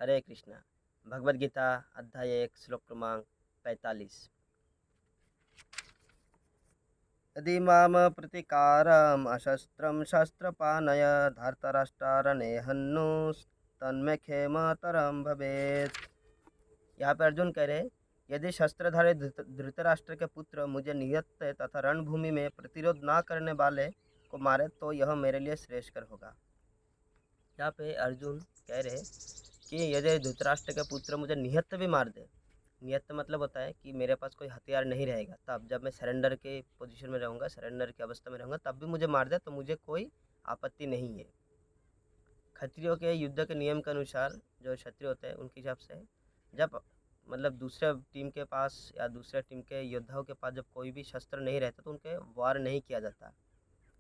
हरे कृष्णा। भगवद गीता अध्याय 1 श्लोक क्रमांक 45। यदि माम प्रतिकारम अशस्त्रम शस्त्रपानय धार्तराष्ट्रारणे हन्नु तन्मे क्षेमतरम भवेत्। यहाँ पे अर्जुन कह रहे, यदि शस्त्रधारी धृतराष्ट्र के पुत्र मुझे नियत तथा रणभूमि में प्रतिरोध ना करने वाले को मारे तो यह मेरे लिए श्रेयस्कर होगा। यहाँ पे अर्जुन कह रहे कि यदि धृतराष्ट्र के पुत्र मुझे निहत्थ भी मार दे, निहत्थ मतलब होता है कि मेरे पास कोई हथियार नहीं रहेगा, तब जब मैं सरेंडर के पोजीशन में रहूँगा, सरेंडर की अवस्था में रहूँगा, तब भी मुझे मार दे तो मुझे कोई आपत्ति नहीं है। क्षत्रियों के युद्ध के नियम के अनुसार जो क्षत्रिय होते हैं उनके हिसाब से जब मतलब दूसरे टीम के पास या दूसरे टीम के योद्धाओं के पास जब कोई भी शस्त्र नहीं रहता तो उनके वार नहीं किया जाता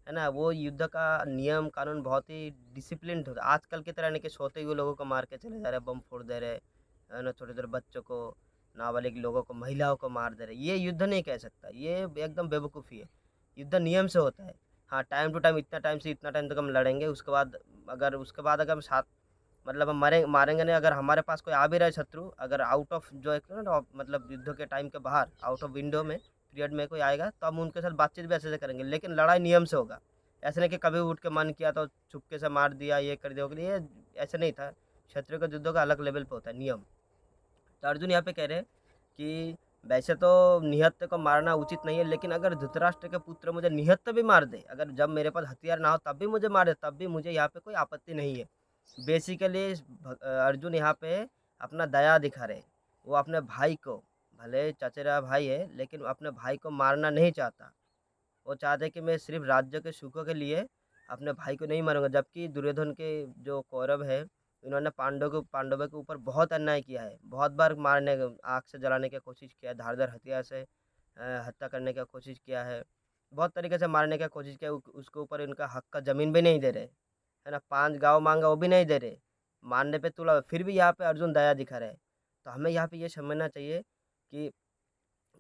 है ना। वो युद्ध का नियम कानून बहुत ही डिसिप्लिन्ड होता है। आजकल की तरह नहीं कि सोते हुए लोगों को मार के चले जा रहे, बम फोड़ दे रहे है ना, छोटे छोटे बच्चों को, नाबालिग लोगों को, महिलाओं को मार दे रहे। ये युद्ध नहीं कह सकता, ये एकदम बेवकूफ़ी है। युद्ध नियम से होता है। हाँ, टाइम टू टाइम इतना टाइम से इतना टाइम तक हम लड़ेंगे, उसके बाद अगर हम साथ मतलब हम मारेंगे नहीं। अगर हमारे पास कोई आ भी रहा है शत्रु, अगर आउट ऑफ जो एक ना मतलब युद्ध के टाइम के बाहर आउट ऑफ विंडो में पीरियड में कोई आएगा तो हम उनके साथ बातचीत भी ऐसे से करेंगे, लेकिन लड़ाई नियम से होगा। ऐसे नहीं कि कभी उठ के मन किया तो चुपके से मार दिया, ये कर दिया, ये ऐसे नहीं था। क्षत्रिय का युद्धों का अलग लेवल पे होता है नियम। तो अर्जुन यहाँ पे कह रहे हैं कि वैसे तो निहत्थे को मारना उचित नहीं है, लेकिन अगर धृतराष्ट्र के पुत्र मुझे निहत्थे भी मार दे, अगर जब मेरे पास हथियार ना हो तब भी मुझे मार दे, तब भी मुझे यहाँ पे कोई आपत्ति नहीं है। बेसिकली अर्जुन यहाँ पे अपना दया दिखा रहे। वो अपने भाई को, भले चचेरा भाई है लेकिन अपने भाई को मारना नहीं चाहता। वो चाहते कि मैं सिर्फ राज्य के सुखों के लिए अपने भाई को नहीं मारूंगा। जबकि दुर्योधन के जो कौरव है, इन्होंने पांडवों के ऊपर बहुत अन्याय किया है, बहुत बार मारने आग से जलाने की कोशिश किया है, धारदार हथियार से हत्या करने की कोशिश किया है, बहुत तरीके से मारने की कोशिश किया। उसके ऊपर इनका हक का ज़मीन भी नहीं दे रहे, है ना। 5 गाँव मांगा वो भी नहीं दे रहे, मारने पे तुला हुआ। फिर भी यहाँ पे अर्जुन दया दिखा रहे हैं। तो हमें यहाँ पे ये समझना चाहिए कि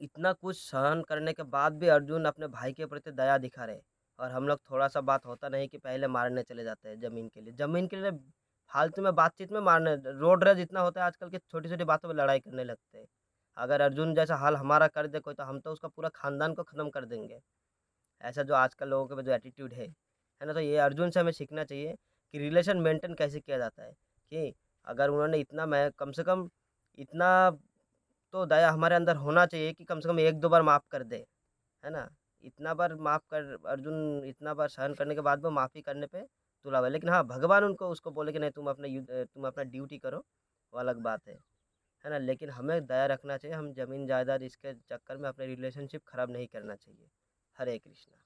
इतना कुछ सहन करने के बाद भी अर्जुन अपने भाई के प्रति दया दिखा रहे। और हम लोग थोड़ा सा बात होता नहीं कि पहले मारने चले जाते हैं ज़मीन के लिए फालतू में बातचीत में मारने। रोड रेज इतना होता है आजकल की, छोटी छोटी बातों में लड़ाई करने लगते हैं। अगर अर्जुन जैसा हाल हमारा कर दे कोई, तो हम तो उसका पूरा खानदान को ख़त्म कर देंगे। ऐसा जो आजकल लोगों के जो एटीट्यूड है ना। तो ये अर्जुन से हमें सीखना चाहिए कि रिलेशन मेंटेन कैसे किया जाता है। कि अगर उन्होंने इतना, मैं कम से कम इतना तो दया हमारे अंदर होना चाहिए कि कम से कम 1-2 बार माफ़ कर दे, है ना? इतना बार माफ़ कर अर्जुन, इतना बार सहन करने के बाद वो माफ़ी करने पे तुला हुआ है। लेकिन हाँ, भगवान उनको उसको बोले कि नहीं, तुम अपना ड्यूटी करो, वो अलग बात है ना? लेकिन हमें दया रखना चाहिए, हम ज़मीन जायदाद इसके चक्कर में अपने रिलेशनशिप ख़राब नहीं करना चाहिए। हरे कृष्णा।